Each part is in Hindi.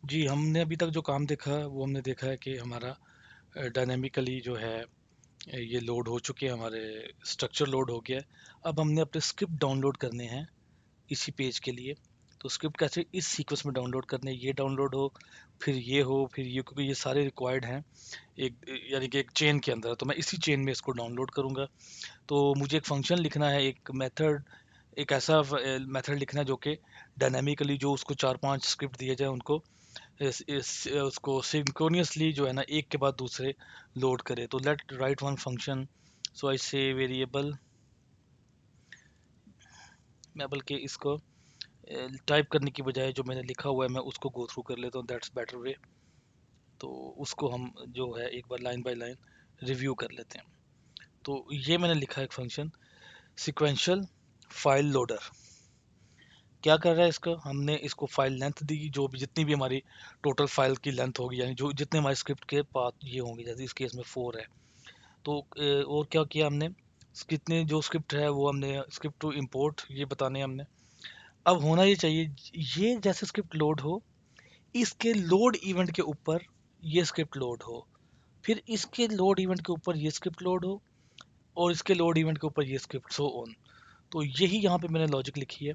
जी, हमने अभी तक जो काम देखा है वो हमने देखा है कि हमारा डायनामिकली जो है ये लोड हो चुके हैं, हमारे स्ट्रक्चर लोड हो गया है। अब हमने अपने स्क्रिप्ट डाउनलोड करने हैं इसी पेज के लिए। तो स्क्रिप्ट कैसे इस सीक्वेंस में डाउनलोड करने हैं, ये डाउनलोड हो, फिर ये हो, फिर ये, क्योंकि ये सारे रिक्वायर्ड हैं एक, यानी कि एक चेन के अंदर। तो मैं इसी चेन में इसको डाउनलोड करूँगा। तो मुझे एक फंक्शन लिखना है, एक मेथड, एक ऐसा मेथड लिखना है जो कि डायनामिकली जो उसको 4-5 स्क्रिप्ट दिए जाए उनको इस उसको सिंक्रोनियसली जो है ना एक के बाद दूसरे लोड करे। तो लेट राइट वन फंक्शन। सो आई से वेरिएबल, मैं बल्कि इसको टाइप करने की बजाय जो मैंने लिखा हुआ है मैं उसको गो थ्रू कर लेता हूँ, दैट्स बेटर वे। तो उसको हम जो है एक बार लाइन बाय लाइन रिव्यू कर लेते हैं। तो ये मैंने लिखा है एक फंक्शन सिक्वेंशियल फाइल लोडर। क्या कर रहा है इसका, हमने इसको फाइल लेंथ दी, जो भी जितनी भी हमारी टोटल फाइल की लेंथ होगी, यानी जो जितने हमारे स्क्रिप्ट के पाथ ये होंगे, जैसे इस केस में 4 है। तो और क्या किया हमने, कितने जो स्क्रिप्ट है वो हमने स्क्रिप्ट टू इंपोर्ट ये बताने हैं हमने। अब होना ये चाहिए, ये जैसे स्क्रिप्ट लोड हो, इसके लोड इवेंट के ऊपर ये स्क्रिप्ट लोड हो, फिर इसके लोड इवेंट के ऊपर ये स्क्रिप्ट लोड हो, और इसके लोड इवेंट के ऊपर ये स्क्रिप्ट, सो ऑन। तो यही यहाँ पे मैंने लॉजिक लिखी है।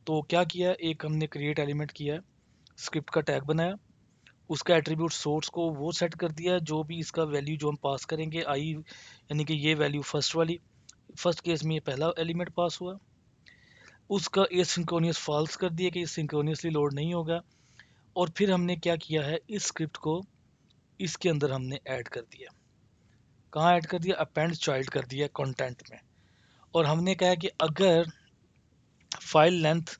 तो क्या किया, एक हमने क्रिएट एलिमेंट किया है, स्क्रिप्ट का टैग बनाया, उसका एट्रीब्यूट सोर्स को वो सेट कर दिया जो भी इसका वैल्यू जो हम पास करेंगे आई, यानी कि ये वैल्यू फर्स्ट वाली, फर्स्ट केस में ये पहला एलिमेंट पास हुआ, उसका एसिंक्रोनियस फॉल्स कर दिया कि ये सिंक्रोनियसली लोड नहीं होगा। और फिर हमने क्या किया है, इस स्क्रिप्ट को इसके अंदर हमने ऐड कर दिया। कहाँ ऐड कर दिया, अपेंड चाइल्ड कर दिया कंटेंट में। और हमने कहा कि अगर फाइल लेंथ,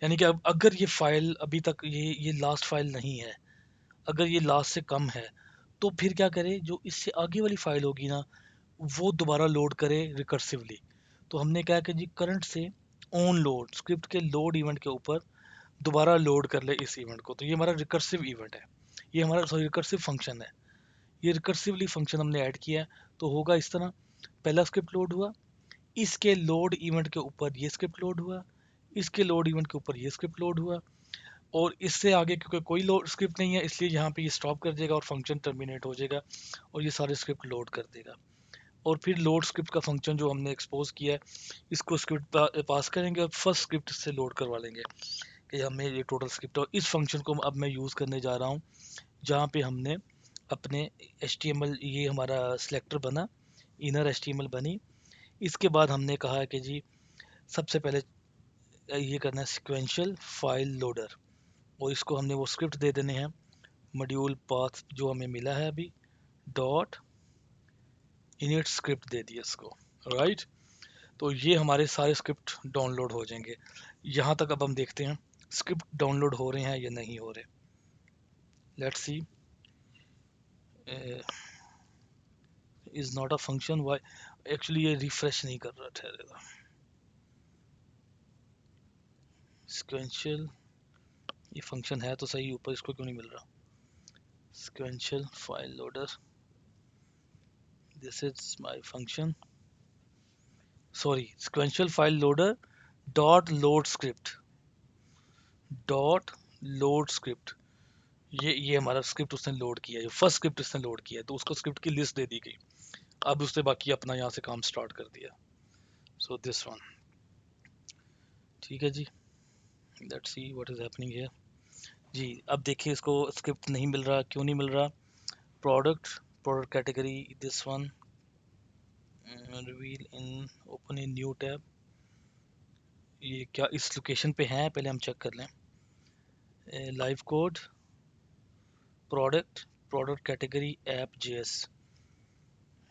यानी कि अब अगर ये फाइल अभी तक ये लास्ट फाइल नहीं है, अगर ये लास्ट से कम है, तो फिर क्या करे, जो इससे आगे वाली फाइल होगी ना वो दोबारा लोड करे रिकर्सिवली। तो हमने कहा कि जी करंट से ऑन लोड स्क्रिप्ट के लोड इवेंट के ऊपर दोबारा लोड कर ले इस इवेंट को। तो ये हमारा रिकर्सिव इवेंट है, ये हमारा सॉरी रिकर्सिव फंक्शन है। ये रिकर्सिवली फंक्शन हमने ऐड किया है। तो होगा इस तरह, पहला स्क्रिप्ट लोड हुआ, इसके लोड इवेंट के ऊपर ये स्क्रिप्ट लोड हुआ, इसके लोड इवेंट के ऊपर ये स्क्रिप्ट लोड हुआ, और इससे आगे क्योंकि कोई लोड स्क्रिप्ट नहीं है इसलिए यहाँ पे ये स्टॉप कर देगा और फंक्शन टर्मिनेट हो जाएगा, और ये सारे स्क्रिप्ट लोड कर देगा। और फिर लोड स्क्रिप्ट का फंक्शन जो हमने एक्सपोज किया है, इसको स्क्रिप्ट पास करेंगे और फर्स्ट स्क्रिप्ट से लोड करवा लेंगे कि हमें ये टोटल स्क्रिप्ट। और इस फंक्शन को अब मैं यूज़ करने जा रहा हूँ जहाँ पे हमने अपने HTML, ये हमारा सिलेक्टर बना, इनर HTML बनी। इसके बाद हमने कहा कि जी सबसे पहले ये करना है सिक्वेंशियल फाइल लोडर, और इसको हमने वो स्क्रिप्ट दे देने हैं, मॉड्यूल पाथ जो हमें मिला है अभी, डॉट इनिट स्क्रिप्ट दे दिया इसको, राइट। तो ये हमारे सारे स्क्रिप्ट डाउनलोड हो जाएंगे। यहाँ तक अब हम देखते हैं स्क्रिप्ट डाउनलोड हो रहे हैं या नहीं हो रहे। Let's see, is not a function, why, actually ये रिफ्रेश नहीं कर रहा, ठहरेगा। सिक्वेंशियल, ये फंक्शन है तो सही, ऊपर इसको क्यों नहीं मिल रहा। Sequential file loader, this is my function, sorry sequential file loader dot load script, dot load script. ये हमारा स्क्रिप्ट उसने लोड किया है, जो फर्स्ट स्क्रिप्ट इसने लोड किया है, तो उसको स्क्रिप्ट की लिस्ट दे दी गई। अब उसने बाकी अपना यहाँ से काम स्टार्ट कर दिया। सो दिस वन, ठीक है जी। Let's see what is happening here. जी अब देखिए इसको स्क्रिप्ट नहीं मिल रहा, क्यों नहीं मिल रहा। Product, product category, this one, reveal in, open in new tab. ये क्या इस लोकेशन पे है, पहले हम चेक कर लें। Live code, product, product category app JS,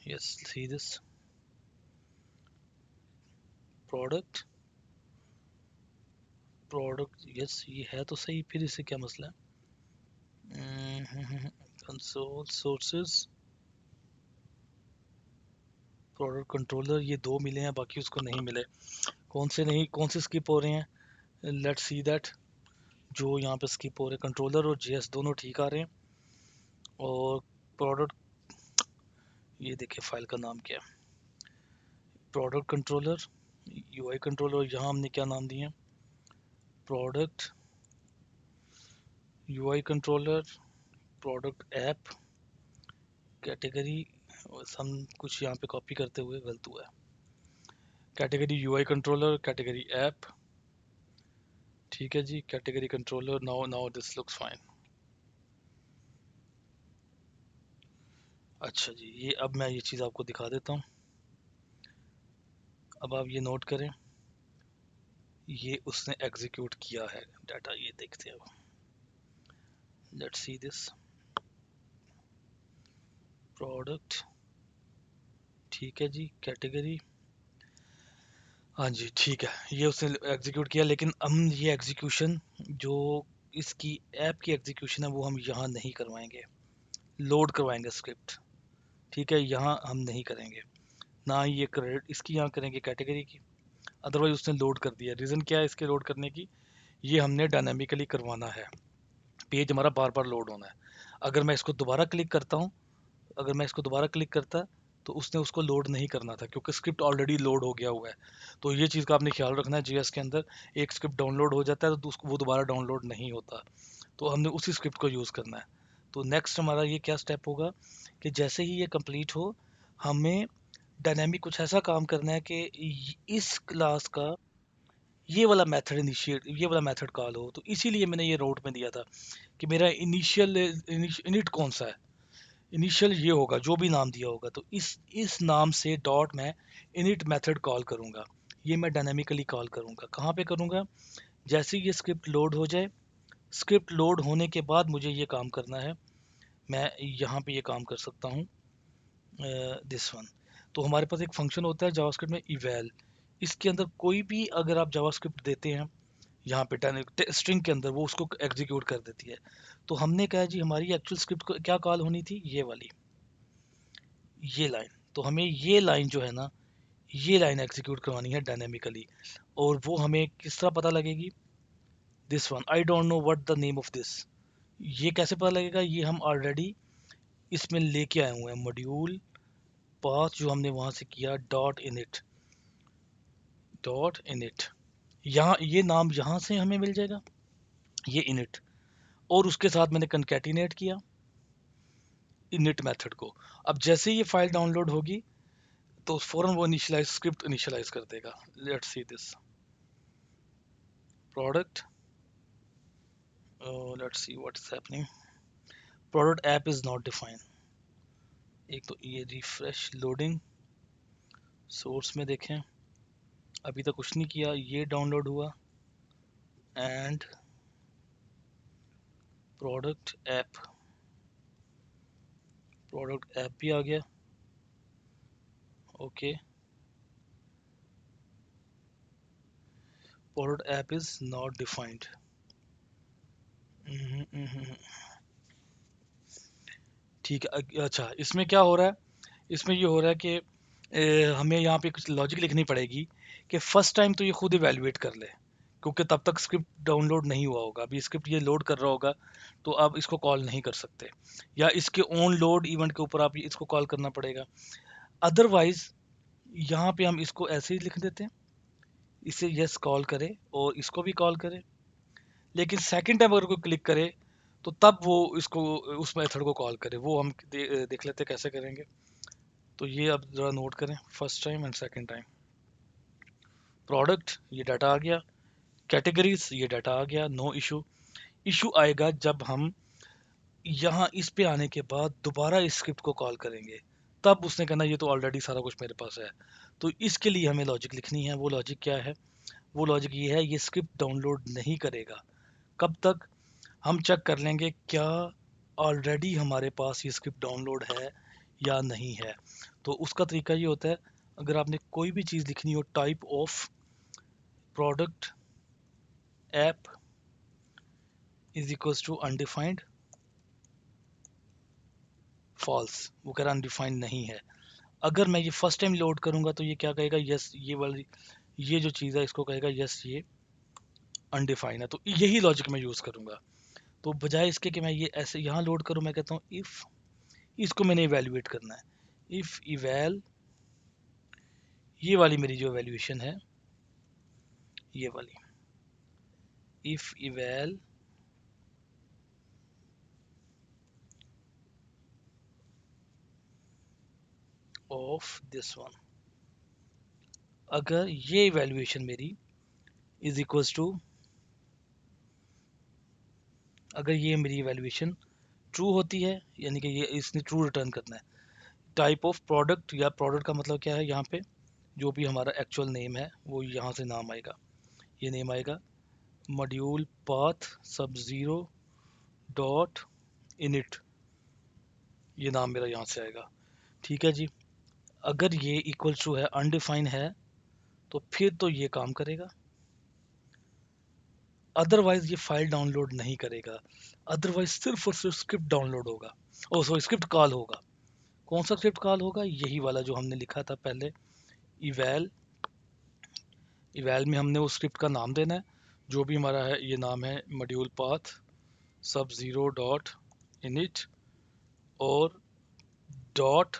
yes see this product, product yes ये है तो सही, फिर इससे क्या मसला है। कंसोल सोर्सेज, प्रोडक्ट कंट्रोलर, ये दो मिले हैं बाकी उसको नहीं मिले। कौन से नहीं, कौन से स्किप हो रहे हैं, लेट्स सी दैट। जो यहाँ पे स्किप हो रहे हैं कंट्रोलर और JS दोनों ठीक आ रहे हैं। और प्रोडक्ट, ये देखिए फाइल का नाम क्या है, प्रोडक्ट कंट्रोलर, UI कंट्रोलर, यहाँ हमने क्या नाम दिए, product UI controller, product app, category, हम कुछ यहाँ पे कॉपी करते हुए गलत हुआ है। Category UI controller, category app, ठीक है जी, category controller, now now this looks fine. अच्छा जी, ये अब मैं ये चीज़ आपको दिखा देता हूँ। अब आप ये नोट करें, ये उसने एग्जीक्यूट किया है डाटा, ये देखते हैं अब। लेट्स सी दिस प्रोडक्ट, ठीक है जी, कैटेगरी, हाँ जी ठीक है, ये उसने एग्जीक्यूट किया, लेकिन हम ये एग्जीक्यूशन जो इसकी ऐप की एग्जीक्यूशन है वो हम यहाँ नहीं करवाएंगे, लोड करवाएंगे स्क्रिप्ट, ठीक है, यहाँ हम नहीं करेंगे, ना ही ये क्रेडिट इसकी यहाँ करेंगे कैटेगरी की, अदरवाइज उसने लोड कर दिया। रीज़न क्या है इसके लोड करने की, ये हमने डायनामिकली करवाना है, पेज हमारा बार बार लोड होना है। अगर मैं इसको दोबारा क्लिक करता हूँ, अगर मैं इसको दोबारा क्लिक करता तो उसने उसको लोड नहीं करना था, क्योंकि स्क्रिप्ट ऑलरेडी लोड हो गया हुआ है। तो ये चीज़ का आपने ख्याल रखना है, जीएस के अंदर एक स्क्रिप्ट डाउनलोड हो जाता है तो वो दोबारा डाउनलोड नहीं होता, तो हमने उसी स्क्रिप्ट को यूज़ करना है। तो नेक्स्ट हमारा ये क्या स्टेप होगा कि जैसे ही ये कंप्लीट हो, हमें डायनेमिक कुछ ऐसा काम करना है कि इस क्लास का ये वाला मेथड इनिशिएट, ये वाला मेथड कॉल हो। तो इसीलिए मैंने ये रोड में दिया था कि मेरा इनिशियल इनिट कौन सा है, इनिशियल ये होगा जो भी नाम दिया होगा, तो इस नाम से डॉट मैं इनिट मेथड कॉल करूंगा, ये मैं डायनामिकली कॉल करूंगा। कहाँ पे करूंगा, जैसे ही ये स्क्रिप्ट लोड हो जाए, स्क्रिप्ट लोड होने के बाद मुझे ये काम करना है, मैं यहाँ पे ये काम कर सकता हूँ, दिस वन। तो हमारे पास एक फंक्शन होता है जावास्क्रिप्ट में इवैल, इसके अंदर कोई भी अगर आप जावास्क्रिप्ट देते हैं यहाँ पे स्ट्रिंग के अंदर, वो उसको एग्जीक्यूट कर देती है। तो हमने कहा जी हमारी एक्चुअल स्क्रिप्ट को क्या कॉल होनी थी, ये वाली, ये लाइन। तो हमें ये लाइन जो है ना, ये लाइन एग्जीक्यूट करवानी है डायनेमिकली, और वो हमें किस तरह पता लगेगी, this one, I don't know what the name of this, ये कैसे पता लगेगा, ये हम ऑलरेडी इसमें लेके आए हुए हैं मॉड्यूल पाथ जो हमने वहां से किया, डॉट इनिट, डॉट इनिट, यहाँ ये नाम यहाँ से हमें मिल जाएगा, ये इनिट, और उसके साथ मैंने कंकैटिनेट किया इनिट मेथड को। अब जैसे ये फाइल डाउनलोड होगी तो फौरन वो इनिशियलाइज स्क्रिप्ट इनिशियलाइज कर देगा। Let's see this product, let's see what is happening, product app is not defined. एक तो ये रिफ्रेश लोडिंग, सोर्स में देखें, अभी तक कुछ नहीं किया, ये डाउनलोड हुआ, and product app, product app भी आ गया, okay, product app is not defined. ठीक है, अच्छा इसमें क्या हो रहा है, इसमें ये हो रहा है कि हमें यहाँ पे कुछ लॉजिक लिखनी पड़ेगी कि फर्स्ट टाइम तो ये खुद इवेलुएट कर ले, क्योंकि तब तक स्क्रिप्ट डाउनलोड नहीं हुआ होगा, अभी स्क्रिप्ट ये लोड कर रहा होगा, तो आप इसको कॉल नहीं कर सकते, या इसके ओन लोड इवेंट के ऊपर आप इसको कॉल करना पड़ेगा। अदरवाइज यहाँ पे हम इसको ऐसे ही लिख देते हैं, इसे यस कॉल करे और इसको भी कॉल करे, लेकिन सेकंड टाइम अगर कोई क्लिक करे तो तब वो इसको उस मेथड को कॉल करे, वो हम देख लेते हैं कैसे करेंगे। तो ये आप ज़रा नोट करें, first time and second time. Product, ये डाटा आ गया, कैटेगरीज, ये डाटा आ गया, नो इशू। इशू आएगा जब हम यहाँ इस पे आने के बाद दोबारा इस स्क्रिप्ट को कॉल करेंगे, तब उसने कहना ये तो ऑलरेडी सारा कुछ मेरे पास है। तो इसके लिए हमें लॉजिक लिखनी है, वो लॉजिक क्या है, वो लॉजिक ये है, ये स्क्रिप्ट डाउनलोड नहीं करेगा। कब तक, हम चेक कर लेंगे क्या ऑलरेडी हमारे पास ये स्क्रिप्ट डाउनलोड है या नहीं है। तो उसका तरीका ये होता है, अगर आपने कोई भी चीज़ लिखनी हो, type of product app is equals to undefined false, वो कह रहा अनडिफाइंड नहीं है। अगर मैं ये फर्स्ट टाइम लोड करूंगा तो ये क्या कहेगा, यस, ये वाली ये जो चीज़ है इसको कहेगा यस ये अनडिफाइंड है। तो यही लॉजिक मैं यूज़ करूंगा। तो बजाय इसके कि मैं ये ऐसे यहाँ लोड करूँ, मैं कहता हूँ इफ़, इसको मैंने इवेल्युएट करना है, इफ़ इवैल, ये वाली मेरी जो वैल्यूएशन है, ये वाली, इफ इवैल ऑफ दिस वन। अगर ये इवेल्युएशन मेरी इज इक्वल्स टू, अगर ये मेरी इवेल्युएशन ट्रू होती है, यानी कि ये इसने ट्रू रिटर्न करना है। टाइप ऑफ प्रोडक्ट, या प्रोडक्ट का मतलब क्या है, यहाँ पे जो भी हमारा एक्चुअल नेम है वो यहाँ से नाम आएगा, ये नेम आएगा मॉड्यूल पाथ सब जीरो डॉट इनिट, ये नाम मेरा यहाँ से आएगा। ठीक है जी। अगर ये इक्वल टू है, अनडिफाइन है, तो फिर तो ये काम करेगा, अदरवाइज ये फाइल डाउनलोड नहीं करेगा। अदरवाइज सिर्फ और सिर्फ स्क्रिप्ट डाउनलोड होगा, ओ सॉरी स्क्रिप्ट कॉल होगा। कौन सा स्क्रिप्ट कॉल होगा? यही वाला जो हमने लिखा था पहले, इवैल। इवैल में हमने उस स्क्रिप्ट का नाम देना है, जो भी हमारा है, ये नाम है मॉड्यूल पाथ सब जीरो डॉट इनिट, और डॉट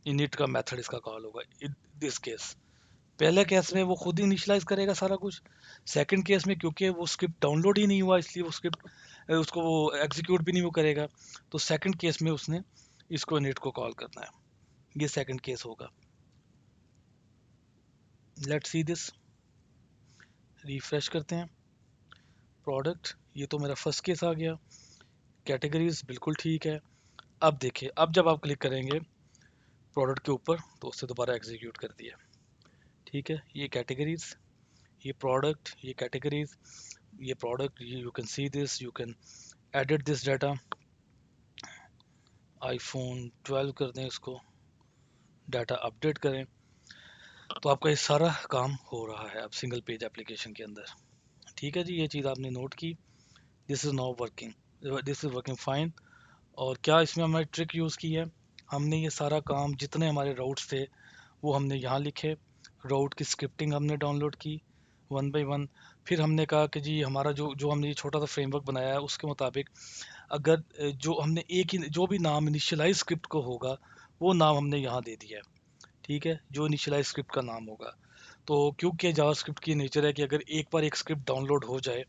इनिट का मेथड इसका कॉल होगा। इन दिस केस, पहले केस में वो खुद ही इनिशियलाइज करेगा सारा कुछ। सेकंड केस में क्योंकि वो स्क्रिप्ट डाउनलोड ही नहीं हुआ, इसलिए वो स्क्रिप्ट उसको वो एग्जीक्यूट भी नहीं वो करेगा। तो सेकंड केस में उसने इसको इनिट को कॉल करना है, ये सेकंड केस होगा। लेट्स सी दिस, रिफ्रेश करते हैं। प्रोडक्ट, ये तो मेरा फर्स्ट केस आ गया। कैटेगरीज बिल्कुल ठीक है। अब देखिए, अब जब आप क्लिक करेंगे प्रोडक्ट के ऊपर तो उससे दोबारा एग्जीक्यूट कर दिया। ठीक है, ये कैटेगरीज, ये प्रोडक्ट, ये कैटेगरीज, ये product, you can see this, you can edit this data. IPhone 12 कर दें इसको, डाटा अपडेट करें, तो आपका ये सारा काम हो रहा है अब सिंगल पेज एप्लीकेशन के अंदर। ठीक है जी, ये चीज़ आपने नोट की। This is now working, this is working fine. और क्या इसमें हमारी ट्रिक यूज़ की है, हमने ये सारा काम, जितने हमारे राउट्स थे वो हमने यहाँ लिखे, राउट की स्क्रिप्टिंग हमने डाउनलोड की वन बाय वन। फिर हमने कहा कि जी हमारा जो जो हमने ये छोटा सा फ्रेमवर्क बनाया है उसके मुताबिक, अगर जो हमने एक ही जो भी नाम इनिशियलाइज स्क्रिप्ट को होगा वो नाम हमने यहाँ दे दिया है। ठीक है, जो इनिशियलाइज स्क्रिप्ट का नाम होगा। तो क्योंकि जावास्क्रिप्ट की नेचर है कि अगर एक बार एक स्क्रिप्ट डाउनलोड हो जाए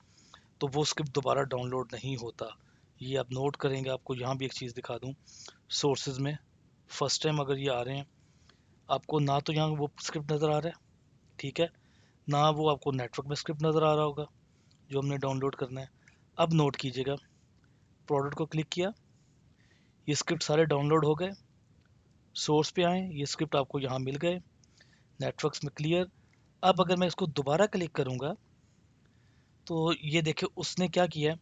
तो वो स्क्रिप्ट दोबारा डाउनलोड नहीं होता। ये आप नोट करेंगे, आपको यहाँ भी एक चीज़ दिखा दूँ, सोर्सेज में फर्स्ट टाइम अगर ये आ रहे हैं, आपको ना तो यहाँ वो स्क्रिप्ट नज़र आ रहा है, ठीक है, ना वो आपको नेटवर्क में स्क्रिप्ट नज़र आ रहा होगा जो हमने डाउनलोड करना है। अब नोट कीजिएगा, प्रोडक्ट को क्लिक किया, ये स्क्रिप्ट सारे डाउनलोड हो गए, सोर्स पे आए, ये स्क्रिप्ट आपको यहाँ मिल गए, नेटवर्क्स में क्लियर। अब अगर मैं इसको दोबारा क्लिक करूँगा तो ये देखिए उसने क्या किया,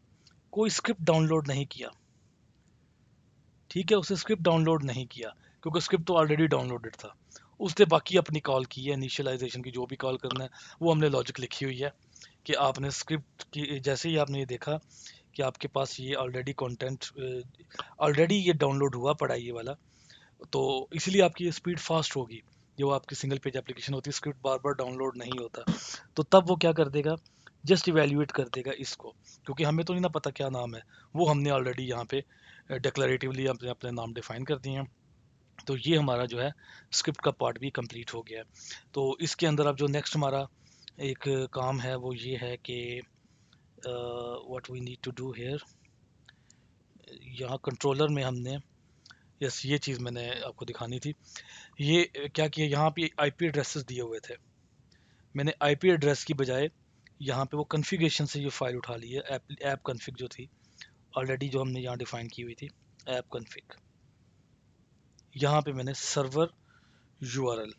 कोई स्क्रिप्ट डाउनलोड नहीं किया। ठीक है, उसने स्क्रिप्ट डाउनलोड नहीं किया क्योंकि स्क्रिप्ट तो ऑलरेडी डाउनलोडेड था। उसने बाकी अपनी कॉल की है, इनिशियलाइजेशन की जो भी कॉल करना है वो हमने लॉजिक लिखी हुई है कि आपने स्क्रिप्ट की जैसे ही आपने ये देखा कि आपके पास ये ऑलरेडी कंटेंट ऑलरेडी ये डाउनलोड हुआ पड़ा है ये वाला, तो इसलिए आपकी ये स्पीड फास्ट होगी। जो आपकी सिंगल पेज एप्लीकेशन होती है, स्क्रिप्ट बार बार डाउनलोड नहीं होता, तो तब वो क्या कर देगा, जस्ट इवेल्युएट कर देगा इसको, क्योंकि हमें तो नहीं ना पता क्या नाम है, वो हमने ऑलरेडी यहाँ पे डिक्लेरेटिवली अपने अपने नाम डिफाइन कर दिए हैं। तो ये हमारा जो है स्क्रिप्ट का पार्ट भी कंप्लीट हो गया है। तो इसके अंदर अब जो नेक्स्ट हमारा एक काम है वो ये है कि what we need to do here, यहाँ कंट्रोलर में हमने, यस ये चीज़ मैंने आपको दिखानी थी। ये क्या किया, यहाँ पे आईपी एड्रेसेस दिए हुए थे, मैंने आईपी एड्रेस की बजाय यहाँ पे वो कॉन्फ़िगरेशन से ये फाइल उठा ली है, ऐप कॉन्फ़िग जो थी ऑलरेडी जो हमने यहाँ डिफाइन की हुई थी, ऐप कॉन्फ़िग। यहाँ पे मैंने सर्वर यूआरएल,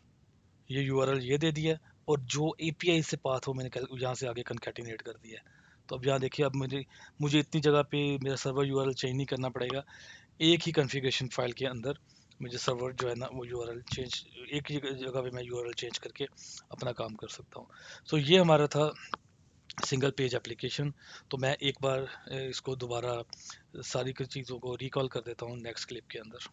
ये यूआरएल ये दे दिया, और जो एपीआई से पाथ हो मैंने यहाँ से आगे कंकैटिनेट कर दिया है। तो अब यहाँ देखिए, अब मुझे मुझे इतनी जगह पे मेरा सर्वर यूआरएल चेंज नहीं करना पड़ेगा, एक ही कॉन्फ़िगरेशन फाइल के अंदर मुझे सर्वर जो है ना वो यूआरएल चेंज, एक ही जगह पे मैं यूआरएल चेंज करके अपना काम कर सकता हूँ। तो ये हमारा था सिंगल पेज एप्लीकेशन। तो मैं एक बार इसको दोबारा सारी कुछ चीज़ों को रिकॉल कर देता हूँ नेक्स्ट क्लिप के अंदर।